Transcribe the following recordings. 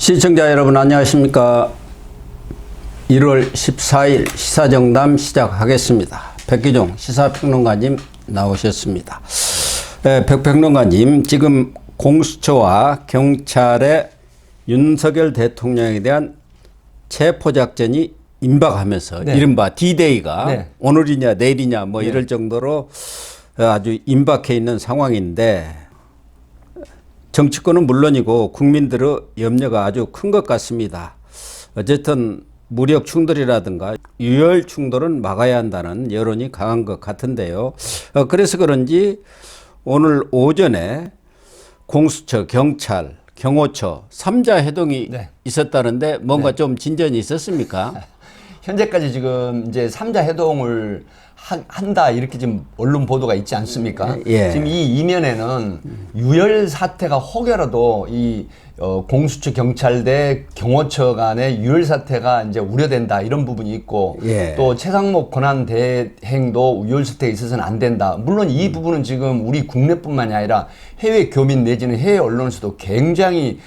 시청자 여러분 안녕하십니까. 1월 14일 시사정담 시작하겠습니다. 백기종 시사평론가님 나오셨습니다. 백평론가님, 지금 공수처와 경찰의 윤석열 대통령에 대한 체포작전이 임박하면서 이른바 D-Day가 오늘이냐 내일이냐 뭐 이럴 정도로 아주 임박해 있는 상황인데, 정치권은 물론이고 국민들의 염려가 아주 큰 것 같습니다. 어쨌든 무력 충돌이라든가 유혈 충돌은 막아야 한다는 여론이 강한 것 같은데요. 그래서 그런지 오늘 오전에 공수처, 경찰, 경호처 3자 회동이 있었다는데 뭔가 좀 진전이 있었습니까? 현재까지 지금 이제 3자 회동을 한다 이렇게 지금 언론 보도가 있지 않습니까? 지금 이 이면에는 유혈 사태가 혹여라도 이 공수처, 경찰대, 경호처 간의 유혈 사태가 이제 우려된다 이런 부분이 있고, 또 최상목 권한 대행도 유혈 사태가 있어서는 안 된다. 물론 이 부분은 지금 우리 국내뿐만이 아니라 해외 교민 내지는 해외 언론에서도 굉장히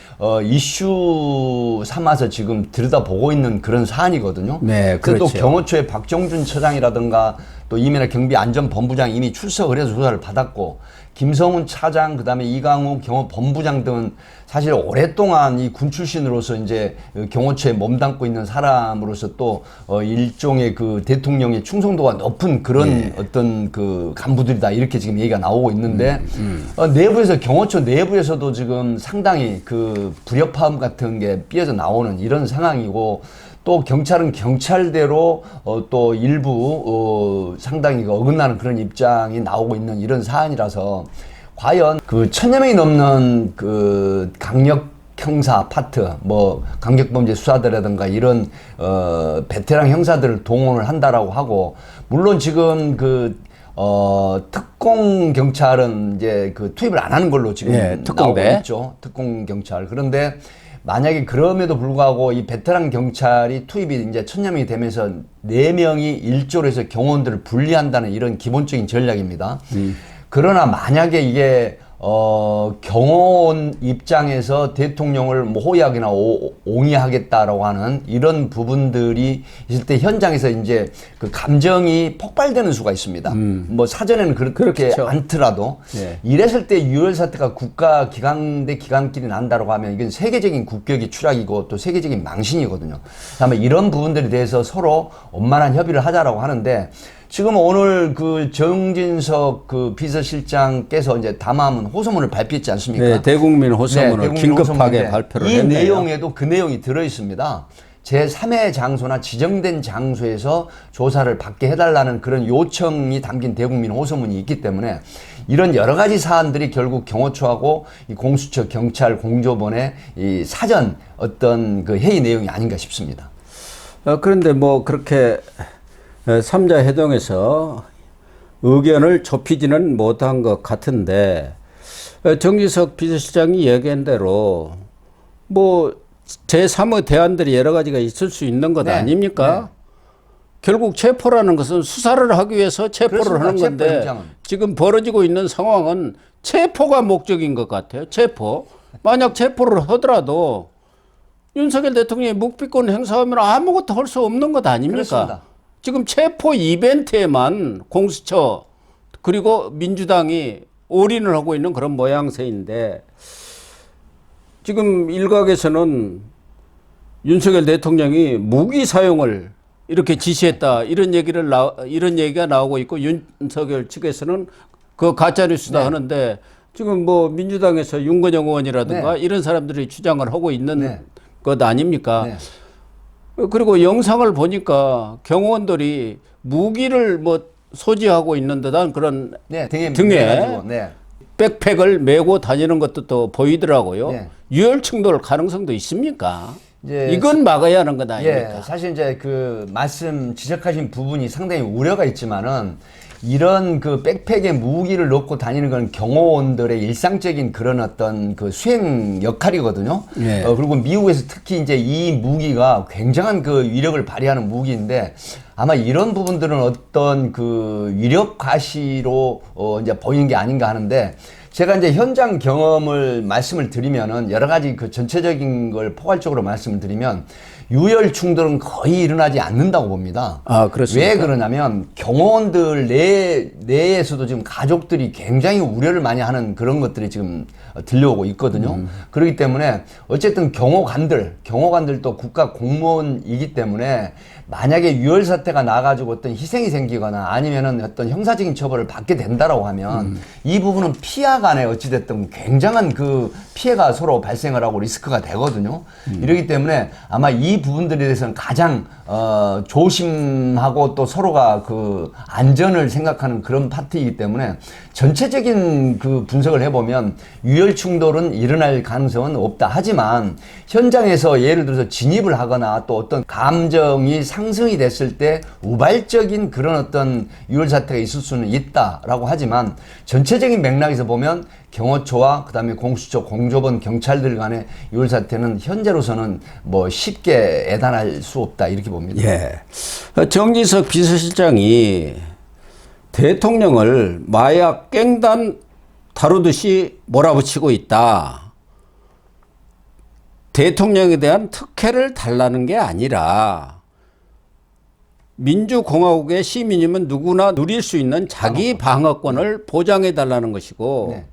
이슈 삼아서 지금 들여다보고 있는 그런 사안이거든요. 네, 그렇죠. 또 경호처의 박정준 처장이라든가 또 이면에 경비안전본부장 이미 출석을 해서 조사를 받았고, 김성훈 차장, 그다음에 이강우 경호본부장 등은 사실 오랫동안 이 군 출신으로서 이제 경호처에 몸담고 있는 사람으로서 또 일종의 그 대통령의 충성도가 높은 그런 어떤 그 간부들이다 이렇게 지금 얘기가 나오고 있는데, 내부에서 경호처 내부에서도 지금 상당히 그 불협화음 같은 게 삐어져 나오는 이런 상황이고, 또 경찰은 경찰대로 또 일부 상당히 어긋나는 그런 입장이 나오고 있는 이런 사안이라서, 과연 그 1000여 명이 넘는 그 강력 형사 파트, 뭐 강력범죄 수사대라든가 이런 베테랑 형사들을 동원을 한다라고 하고, 물론 지금 그 특공 경찰은 이제 그 투입을 안 하는 걸로 지금 나오고 있죠. 특공 경찰. 그런데 만약에 그럼에도 불구하고 이 베테랑 경찰이 투입이 이제 1000여 명이 되면서 4명이 일조로 해서 경호원들을 분리한다는 이런 기본적인 전략입니다. 그러나 만약에 이게 경호원 입장에서 대통령을 뭐 호위하거나 옹위하겠다라고 하는 이런 부분들이 있을 때 현장에서 이제 그 감정이 폭발되는 수가 있습니다. 뭐 사전에는 그렇게 않더라도 이랬을 때 유혈 사태가 국가 기관 대 기관끼리 난다라고 하면 이건 세계적인 국격의 추락이고 또 세계적인 망신이거든요. 다음에 이런 부분들에 대해서 서로 원만한 협의를 하자라고 하는데, 지금 오늘 그 정진석 그 비서실장께서 이제 담화문 호소문을 발표했지 않습니까? 네, 대국민 호소문을 긴급하게 발표를 했네요. 이 내용에도 그 내용이 들어 있습니다. 제3의 장소나 지정된 장소에서 조사를 받게 해달라는 그런 요청이 담긴 대국민 호소문이 있기 때문에, 이런 여러 가지 사안들이 결국 경호처하고 이 공수처, 경찰, 공조본의 이 사전 어떤 그 회의 내용이 아닌가 싶습니다. 그런데 뭐 그렇게 3자 회동에서 의견을 좁히지는 못한 것 같은데, 정진석 비서실장이 얘기한 대로 뭐 제3의 대안들이 여러 가지가 있을 수 있는 것 아닙니까? 결국 체포라는 것은 수사를 하기 위해서 체포를 하는 건데, 지금 벌어지고 있는 상황은 체포가 목적인 것 같아요. 체포. 만약 체포를 하더라도 윤석열 대통령이 묵비권 행사하면 아무것도 할 수 없는 것 아닙니까? 그렇습니다. 지금 체포 이벤트에만 공수처 그리고 민주당이 올인을 하고 있는 그런 모양새인데, 지금 일각에서는 윤석열 대통령이 무기 사용을 이렇게 지시했다 이런 얘기가 나오고 있고, 윤석열 측에서는 그 가짜뉴스다 하는데, 지금 뭐 민주당에서 윤건영 의원이라든가 이런 사람들이 주장을 하고 있는 것 아닙니까? 그리고 영상을 보니까 경호원들이 무기를 뭐 소지하고 있는 듯한 그런 등에 백팩을 메고 다니는 것도 또 보이더라고요. 유혈 충돌 가능성도 있습니까? 이건 막아야 하는 것 아닙니까? 사실 이제 그 말씀 지적하신 부분이 상당히 우려가 있지만은, 이런 그 백팩에 무기를 넣고 다니는 건 경호원들의 일상적인 그런 어떤 그 수행 역할이거든요. 그리고 미국에서 특히 이제 이 무기가 굉장한 그 위력을 발휘하는 무기인데, 아마 이런 부분들은 어떤 그 위력 과시로 이제 보이는 게 아닌가 하는데, 제가 이제 현장 경험을 말씀을 드리면은 여러 가지 그 전체적인 걸 포괄적으로 말씀을 드리면 유혈 충돌은 거의 일어나지 않는다고 봅니다. 아, 그렇습니까? 왜 그러냐면 경호원들 내에서도 지금 가족들이 굉장히 우려를 많이 하는 그런 것들이 지금 들려오고 있거든요. 그렇기 때문에 어쨌든 경호관들도 국가 공무원이기 때문에 만약에 유혈 사태가 나가지고 어떤 희생이 생기거나 아니면은 어떤 형사적인 처벌을 받게 된다라고 하면 이 부분은 피하 간에 어찌됐든 굉장한 그 피해가 서로 발생을 하고 리스크가 되거든요. 이러기 때문에 아마 이 부분들에 대해서는 가장 조심하고 또 서로가 그 안전을 생각하는 그런 파트이기 때문에 전체적인 그 분석을 해보면 유혈 충돌은 일어날 가능성은 없다. 하지만 현장에서 예를 들어서 진입을 하거나 또 어떤 감정이 상승이 됐을 때 우발적인 그런 어떤 유혈 사태가 있을 수는 있다라고 하지만 전체적인 맥락에서 보면 경호처와 그다음에 공수처, 공조본, 경찰들 간의 유혈 사태는 현재로서는 뭐 쉽게 예단할 수 없다 이렇게 봅니다. 예. 정진석 비서실장이 대통령을 마약 깽단 다루듯이 몰아붙이고 있다. 대통령에 대한 특혜를 달라는 게 아니라 민주공화국의 시민이면 누구나 누릴 수 있는 자기 방어권을 보장해 달라는 것이고 네.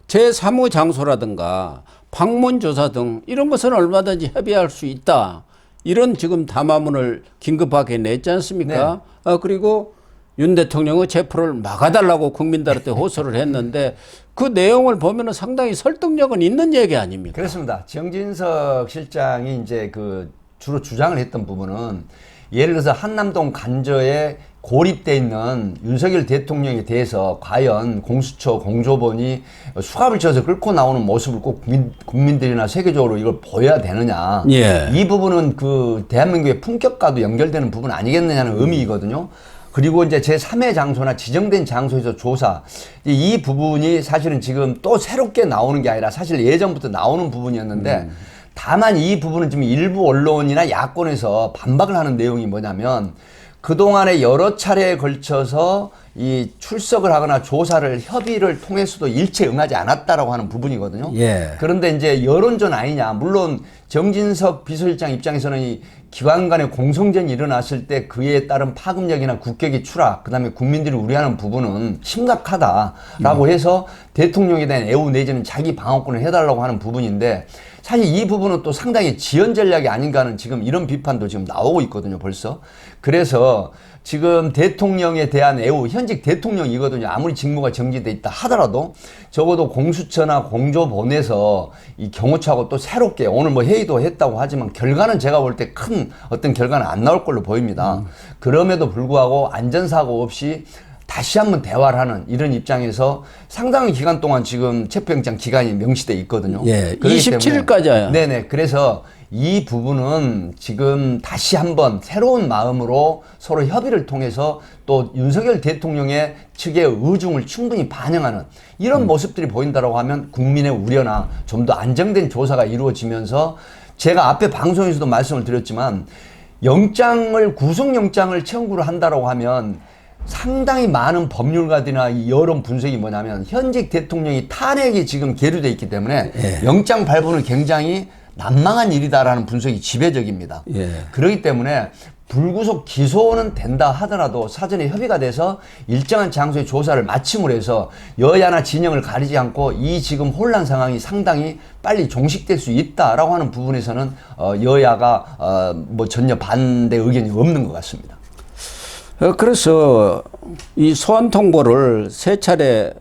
제3의 장소라든가 방문조사 등 이런 것은 얼마든지 협의할 수 있다. 이런 지금 담화문을 긴급하게 냈지 않습니까? 네. 그리고 윤 대통령의 체포를 막아달라고 국민들한테 호소를 했는데 그 내용을 보면은 상당히 설득력은 있는 얘기 아닙니까? 그렇습니다. 정진석 실장이 이제 그 주로 주장을 했던 부분은 예를 들어서 한남동 간저에 고립돼 있는 윤석열 대통령에 대해서 과연 공수처, 공조본이 수갑을 쳐서 끌고 나오는 모습을 꼭 국민들이나 세계적으로 이걸 보여야 되느냐. 예. 이 부분은 그 대한민국의 품격과도 연결되는 부분 아니겠느냐는 의미이거든요. 그리고 이제 제3의 장소나 지정된 장소에서 조사. 이 부분이 사실은 지금 또 새롭게 나오는 게 아니라 사실 예전부터 나오는 부분이었는데 다만 이 부분은 지금 일부 언론이나 야권에서 반박을 하는 내용이 뭐냐면 그동안에 여러 차례에 걸쳐서 이 출석을 하거나 조사를 협의를 통해서도 일체 응하지 않았다라고 하는 부분이거든요. 예. 그런데 이제 여론전 아니냐. 물론 정진석 비서실장 입장에서는 이 기관 간의 공성전이 일어났을 때 그에 따른 파급력이나 국격의 추락, 그다음에 국민들이 우려하는 부분은 심각하다라고 해서 대통령에 대한 애우 내지는 자기 방어권을 해달라고 하는 부분인데 사실 이 부분은 또 상당히 지연 전략이 아닌가 하는 지금 이런 비판도 지금 나오고 있거든요, 벌써. 그래서 지금 대통령에 대한 애우, 현직 대통령이거든요. 아무리 직무가 정지돼 있다 하더라도 적어도 공수처나 공조본에서 이 경호처하고 또 새롭게 오늘 뭐 회의도 했다고 하지만 결과는 제가 볼 때 큰 어떤 결과는 안 나올 걸로 보입니다. 그럼에도 불구하고 안전사고 없이 다시 한번 대화를 하는 이런 입장에서 상당한 기간 동안 지금 체포영장 기간이 명시돼 있거든요. 예, 27일까지야. 네네. 그래서 이 부분은 지금 다시 한번 새로운 마음으로 서로 협의를 통해서 또 윤석열 대통령의 측의 의중을 충분히 반영하는 이런 모습들이 보인다라고 하면 국민의 우려나 좀 더 안정된 조사가 이루어지면서 제가 앞에 방송에서도 말씀을 드렸지만 구속영장을 청구를 한다라고 하면 상당히 많은 법률가들이나 이 여론 분석이 뭐냐면 현직 대통령이 탄핵이 지금 계류돼 있기 때문에 예. 영장 발부는 굉장히 난망한 일이다라는 분석이 지배적입니다. 예. 그렇기 때문에 불구속 기소는 된다 하더라도 사전에 협의가 돼서 일정한 장소의 조사를 마침으로 해서 여야나 진영을 가리지 않고 이 지금 혼란 상황이 상당히 빨리 종식될 수 있다라고 하는 부분에서는 여야가 뭐 전혀 반대 의견이 없는 것 같습니다. 그래서 이 소환 통보를 세 차례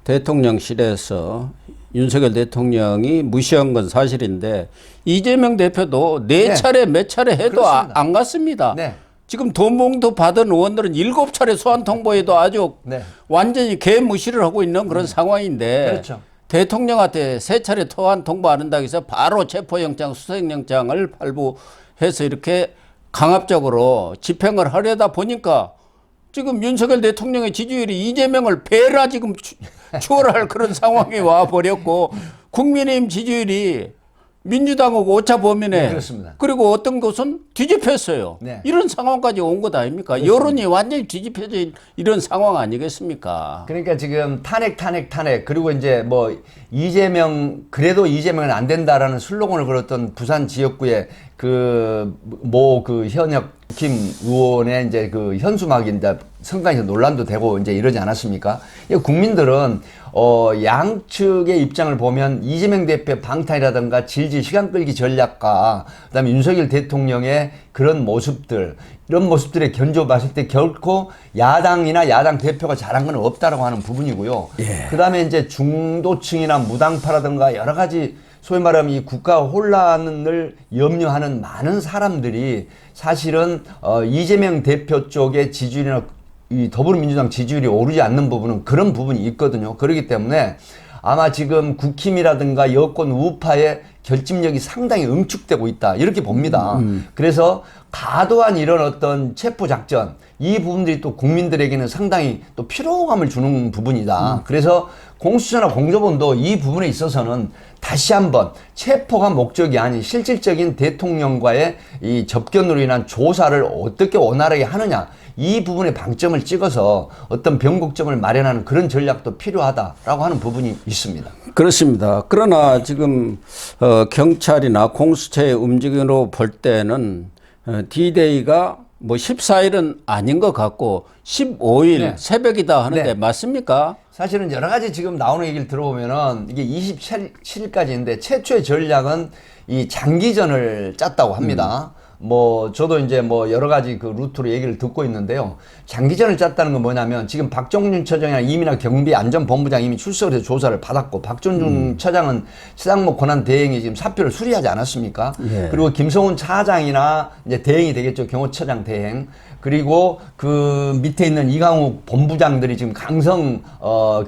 대통령실에서 윤석열 대통령이 무시한 건 사실인데 이재명 대표도 네 차례 몇 차례 해도 그렇습니다. 안 갔습니다. 네. 지금 돈봉투 받은 의원들은 7차례 소환 통보에도 아주 네. 완전히 개무시를 하고 있는 그런 상황인데 그렇죠. 대통령한테 세 차례 소환 통보 안 한다고 해서 바로 체포영장, 수색영장을 발부해서 이렇게 강압적으로 집행을 하려다 보니까 지금 윤석열 대통령의 지지율이 이재명을 배라 지금 추월할 그런 상황이 와버렸고 국민의힘 지지율이 민주당하고 오차 범위네. 네, 그렇습니다. 그리고 어떤 곳은 뒤집혔어요. 네. 이런 상황까지 온 것 아닙니까? 여론이 완전히 뒤집혀진 이런 상황 아니겠습니까? 그러니까 지금 탄핵 그리고 이제 뭐 이재명 그래도 이재명은 안 된다라는 슬로건을 걸었던 부산 지역구의 그 현역 김 의원의 이제 그 현수막인데 선관위에서 논란도 되고 이제 이러지 않았습니까? 국민들은 양측의 입장을 보면 이재명 대표 방탄이라든가 질질 시간 끌기 전략과 그다음에 윤석열 대통령의 그런 모습들 이런 모습들에 견줘 봤을 때 결코 야당이나 야당 대표가 잘한 건 없다라고 하는 부분이고요. 예. 그다음에 이제 중도층이나 무당파라든가 여러 가지 소위 말하면 이 국가 혼란을 염려하는 많은 사람들이 사실은 이재명 대표 쪽의 지지율이나 이 더불어민주당 지지율이 오르지 않는 부분은 그런 부분이 있거든요. 그렇기 때문에 아마 지금 국힘이라든가 여권 우파의 결집력이 상당히 응축되고 있다 이렇게 봅니다. 그래서 과도한 이런 어떤 체포 작전 이 부분들이 또 국민들에게는 상당히 또 피로감을 주는 부분이다. 그래서 공수처나 공조본도 이 부분에 있어서는 다시 한번 체포가 목적이 아닌 실질적인 대통령과의 이 접견으로 인한 조사를 어떻게 원활하게 하느냐 이 부분에 방점을 찍어서 어떤 변곡점을 마련하는 그런 전략도 필요하다라고 하는 부분이 있습니다. 그렇습니다. 그러나 지금 경찰이나 공수처의 움직임으로 볼 때는 D-Day가 뭐 14일은 아닌 것 같고 15일 네. 새벽이다 하는데 네. 맞습니까? 사실은 여러 가지 지금 나오는 얘기를 들어보면은 이게 27일까지인데 최초의 전략은 이 장기전을 짰다고 합니다. 뭐 저도 이제 뭐 여러 가지 그 루트로 얘기를 듣고 있는데요. 장기전을 짰다는 건 뭐냐면 지금 박종준 처장이나 이민아 경비안전본부장 이미 출석을 해서 조사를 받았고 박종준 처장은 시상목 권한 대행이 지금 사표를 수리하지 않았습니까? 예. 그리고 김성훈 차장이나 이제 대행이 되겠죠. 경호처장 대행. 그리고 그 밑에 있는 이강욱 본부장들이 지금 강성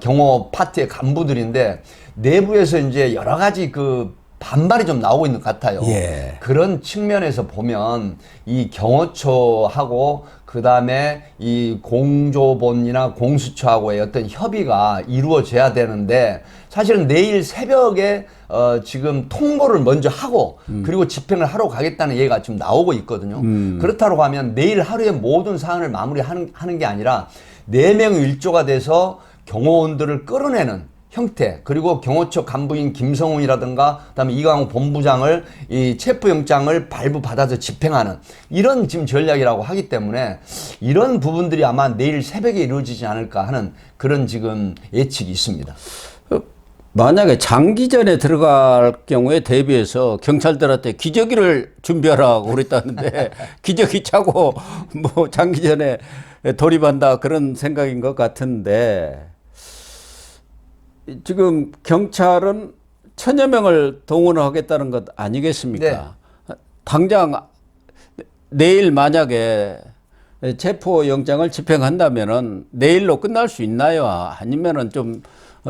경호 파트의 간부들인데 내부에서 이제 여러 가지 그 반발이 좀 나오고 있는 것 같아요. 예. 그런 측면에서 보면 이 경호처하고 그다음에 이 공조본이나 공수처하고의 어떤 협의가 이루어져야 되는데 사실은 내일 새벽에 지금 통보를 먼저 하고 그리고 집행을 하러 가겠다는 얘기가 지금 나오고 있거든요. 그렇다고 하면 내일 하루에 모든 사안을 마무리하는 게 아니라 4명 1조가 돼서 경호원들을 끌어내는 형태 그리고 경호처 간부인 김성훈이라든가 그다음에 이강욱 본부장을 이 체포영장을 발부받아서 집행하는 이런 지금 전략이라고 하기 때문에 이런 부분들이 아마 내일 새벽에 이루어지지 않을까 하는 그런 지금 예측이 있습니다. 만약에 장기전에 들어갈 경우에 대비해서 경찰들한테 기저귀를 준비하라고 그랬다는데 기저귀 차고 뭐 장기전에 돌입한다 그런 생각인 것 같은데 지금 경찰은 1000여 명을 동원하겠다는 것 아니겠습니까? 네. 당장 내일 만약에 체포영장을 집행한다면은 내일로 끝날 수 있나요? 아니면은 좀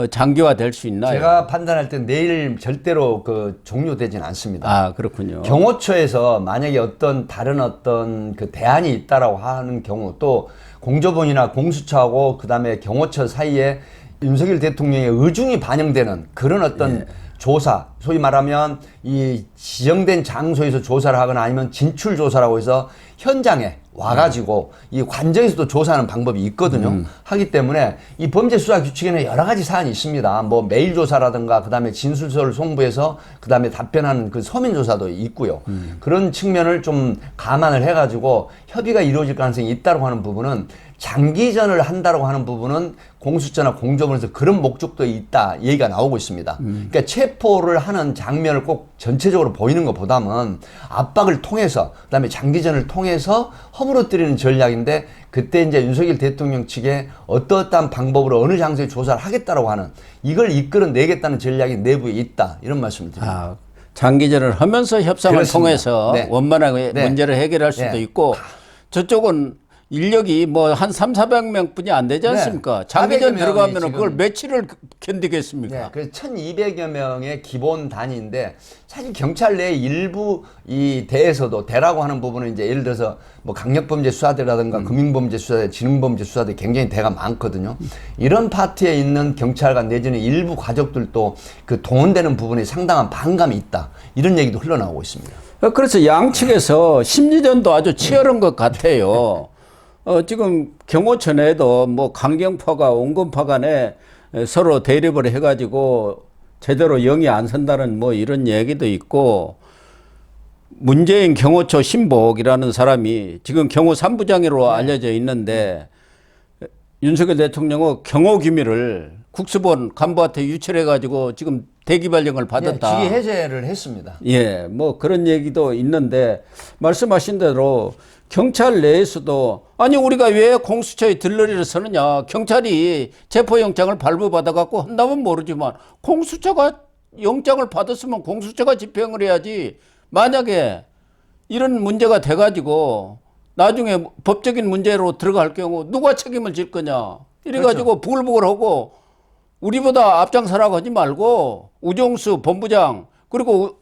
장기화될 수 있나요? 제가 판단할 때 내일 절대로 그 종료되진 않습니다. 아, 그렇군요. 경호처에서 만약에 다른 어떤 그 대안이 있다라고 하는 경우 또 공조본이나 공수처하고 그다음에 경호처 사이에 윤석열 대통령의 의중이 반영되는 그런 어떤 조사, 소위 말하면 이 지정된 장소에서 조사를 하거나 아니면 진출 조사라고 해서 현장에 와가지고 이 관저에서도 조사하는 방법이 있거든요. 하기 때문에 이 범죄 수사 규칙에는 여러 가지 사안이 있습니다. 뭐 메일 조사라든가 그다음에 진술서를 송부해서 그다음에 답변하는 그 서면 조사도 있고요. 그런 측면을 좀 감안을 해가지고 협의가 이루어질 가능성이 있다고 하는 부분은 장기전을 한다고 하는 부분은 공수처나 공조본에서 그런 목적도 있다 얘기가 나오고 있습니다. 그러니까 체포를 하는 장면을 꼭 전체적으로 보이는 것보다는 압박을 통해서 그다음에 장기전을 통해서 허물어뜨리는 전략인데 그때 이제 윤석열 대통령 측에 어떠한 방법으로 어느 장소에 조사를 하겠다라고 하는 이걸 이끌어내겠다는 전략이 내부에 있다 이런 말씀을 드립니다. 아, 장기전을 하면서 협상을 그렇습니다. 통해서 네. 원만하게 네. 문제를 해결할 수도 네. 있고 저쪽은 인력이 뭐 한 300~400명뿐이 안 되지 않습니까? 장기전 400여 들어가면 명이 그걸 지금 며칠을 견디겠습니까? 네, 그래서 1,200여 명의 기본 단위인데 사실 경찰 내 일부 이 대에서도 대라고 하는 부분은 이제 예를 들어서 뭐 강력범죄 수사대라든가 금융범죄 수사대, 지능범죄 수사대 굉장히 대가 많거든요. 이런 파트에 있는 경찰관 내지는 일부 가족들도 그 동원되는 부분에 상당한 반감이 있다. 이런 얘기도 흘러나오고 있습니다. 그래서 양측에서 심리전도 아주 치열한 것 같아요. 지금 경호처내도 뭐 강경파가 온건파 간에 서로 대립을 해가지고 제대로 영이 안 선다는 뭐 이런 얘기도 있고, 문재인 경호처 신복이라는 사람이 지금 경호 3부장으로 알려져 있는데 윤석열 대통령의 경호 기밀을 국수본 간부한테 유출해가지고 지금 대기발령을 받았다. 직위 해제를 했습니다. 예, 뭐 그런 얘기도 있는데 말씀하신 대로 경찰 내에서도 아니 우리가 왜 공수처에 들러리를 서느냐, 경찰이 체포영장을 발부받아 갖고 한다면 모르지만 공수처가 영장을 받았으면 공수처가 집행을 해야지. 만약에 이런 문제가 돼 가지고 나중에 법적인 문제로 들어갈 경우 누가 책임을 질 거냐 이래 가지고 부글부글하고 우리보다 앞장서라고 하지 말고 우정수 본부장 그리고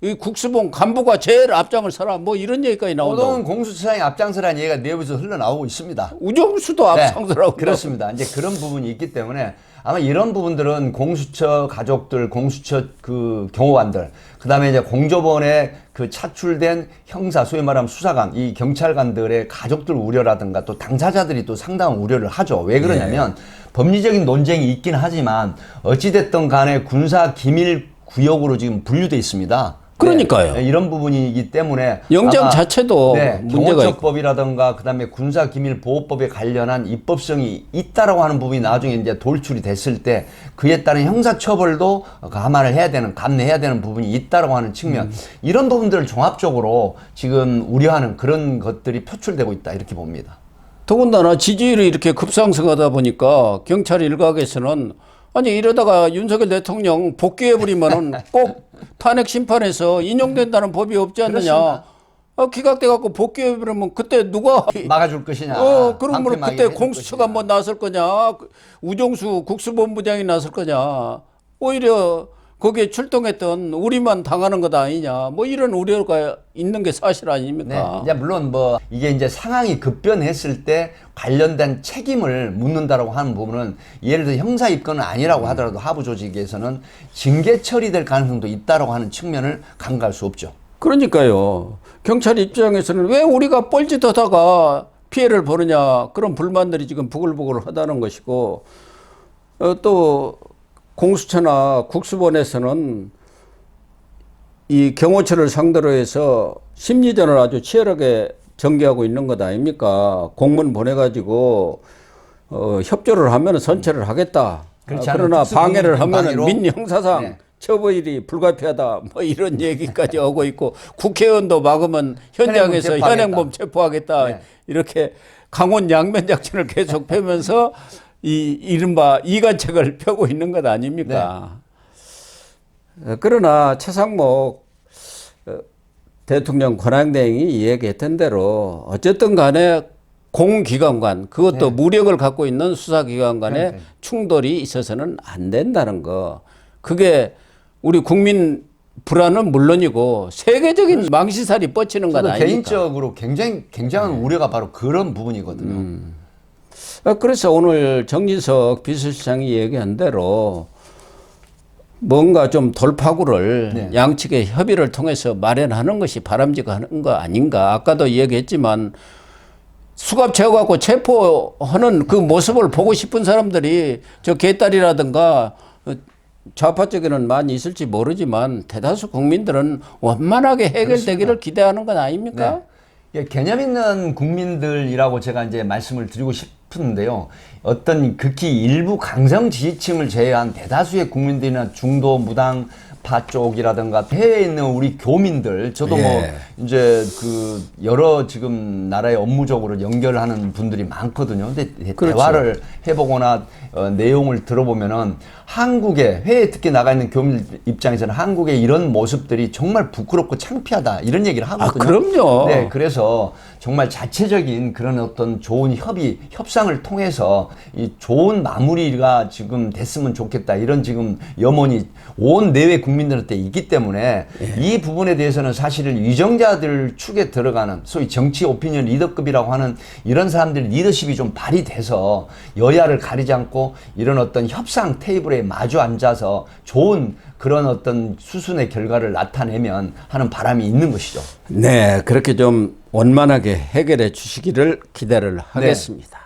이 국수본 간부가 제일 앞장을 서라 뭐 이런 얘기까지 나온다. 보통은 공수처장이 앞장서라는 얘기가 내부에서 흘러나오고 있습니다. 우정수도 앞장서라고. 네, 그렇습니다. 이제 그런 부분이 있기 때문에 아마 이런 부분들은 공수처 가족들, 공수처 그 경호관들, 그다음에 이제 공조본에 그 차출된 형사, 소위 말하면 수사관, 이 경찰관들의 가족들 우려라든가 또 당사자들이 또 상당한 우려를 하죠. 왜 그러냐면 법리적인 논쟁이 있긴 하지만 어찌됐든 간에 군사 기밀 구역으로 지금 분류돼 있습니다. 그러니까요. 네, 이런 부분이기 때문에 영장 자체도 문제가 있고. 경호처법이라든가 그다음에 군사기밀보호법에 관련한 입법성이 있다라고 하는 부분이 나중에 이제 돌출이 됐을 때 그에 따른 형사처벌도 감안을 해야 되는, 감내해야 되는 부분이 있다라고 하는 측면, 이런 부분들을 종합적으로 지금 우려하는 그런 것들이 표출되고 있다 이렇게 봅니다. 더군다나 지지율이 이렇게 급상승하다 보니까 경찰 일각에서는 아니 이러다가 윤석열 대통령 복귀해버리면은 꼭 탄핵 심판에서 인용된다는 법이 없지 않느냐. 기각돼 갖고 복귀해버리면 그때 누가 막아줄 것이냐. 그러면 그때 공수처가 뭐 나설 거냐, 우정수 국수본부장이 나설 거냐. 오히려 거기에 출동했던 우리만 당하는 것 아니냐. 뭐 이런 우려가 있는 게 사실 아닙니까? 네, 이제 물론 뭐 이게 이제 상황이 급변했을 때 관련된 책임을 묻는다라고 하는 부분은 예를 들어 형사 입건은 아니라고 하더라도 하부 조직에서는 징계 처리될 가능성도 있다라고 하는 측면을 간과할 수 없죠. 그러니까요. 경찰 입장에서는 왜 우리가 뻘짓하다가 피해를 보느냐 그런 불만들이 지금 부글부글 하다는 것이고, 또 공수처나 국수본에서는 이 경호처를 상대로 해서 심리전을 아주 치열하게 전개하고 있는 것 아닙니까? 공문 보내가지고 협조를 하면 선처를 하겠다. 그러나 방해를 하면 민형사상 처벌이 불가피하다. 뭐 이런 얘기까지 하고 있고, 국회의원도 막으면 현장에서 현행범 체포하겠다. 이렇게 강원 양면 작전을 계속 펴면서 이 이른바 이간책을 펴고 있는 것 아닙니까? 그러나 최상목 대통령 권한대행이 얘기했던 대로 어쨌든 간에 공기관 그것도 무력을 갖고 있는 수사기관 간의 충돌이 있어서는 안 된다는 거. 그게 우리 국민 불안은 물론이고 세계적인 망신살이 뻗치는 것 아닙니까? 개인적으로 굉장한 우려가 바로 그런 부분이거든요. 그래서 오늘 정진석 비서실장이 얘기한 대로 뭔가 좀 돌파구를 양측의 협의를 통해서 마련하는 것이 바람직한 거 아닌가. 아까도 얘기했지만 수갑 채워갖고 체포하는 그 모습을 보고 싶은 사람들이 저 개딸이라든가 좌파 쪽에는 많이 있을지 모르지만 대다수 국민들은 원만하게 해결되기를 기대하는 건 아닙니까? 네. 개념 있는 국민들이라고 제가 이제 말씀을 드리고 싶은데요. 어떤 극히 일부 강성 지지층을 제외한 대다수의 국민들이나 중도, 무당, 우파 쪽이라든가 해외에 있는 우리 교민들 저도 예. 뭐 이제 그 여러 지금 나라의 업무적으로 연결하는 분들이 많거든요. 근데 그렇죠. 대화를 해보거나 내용을 들어보면은 한국에 해외 특히 나가 있는 교민 입장에서는 한국의 이런 모습들이 정말 부끄럽고 창피하다 이런 얘기를 하거든요. 그럼요. 네, 그래서 정말 자체적인 그런 어떤 좋은 협상을 통해서 이 좋은 마무리가 지금 됐으면 좋겠다 이런 지금 염원이 온 내외 국민들한테 있기 때문에 이 부분에 대해서는 사실은 위정자들 축에 들어가는 소위 정치 오피니언 리더급이라고 하는 이런 사람들 리더십이 좀 발휘돼서 여야를 가리지 않고 이런 어떤 협상 테이블에 마주 앉아서 좋은 그런 어떤 수순의 결과를 나타내면 하는 바람이 있는 것이죠. 네, 그렇게 좀 원만하게 해결해 주시기를 기대를 하겠습니다.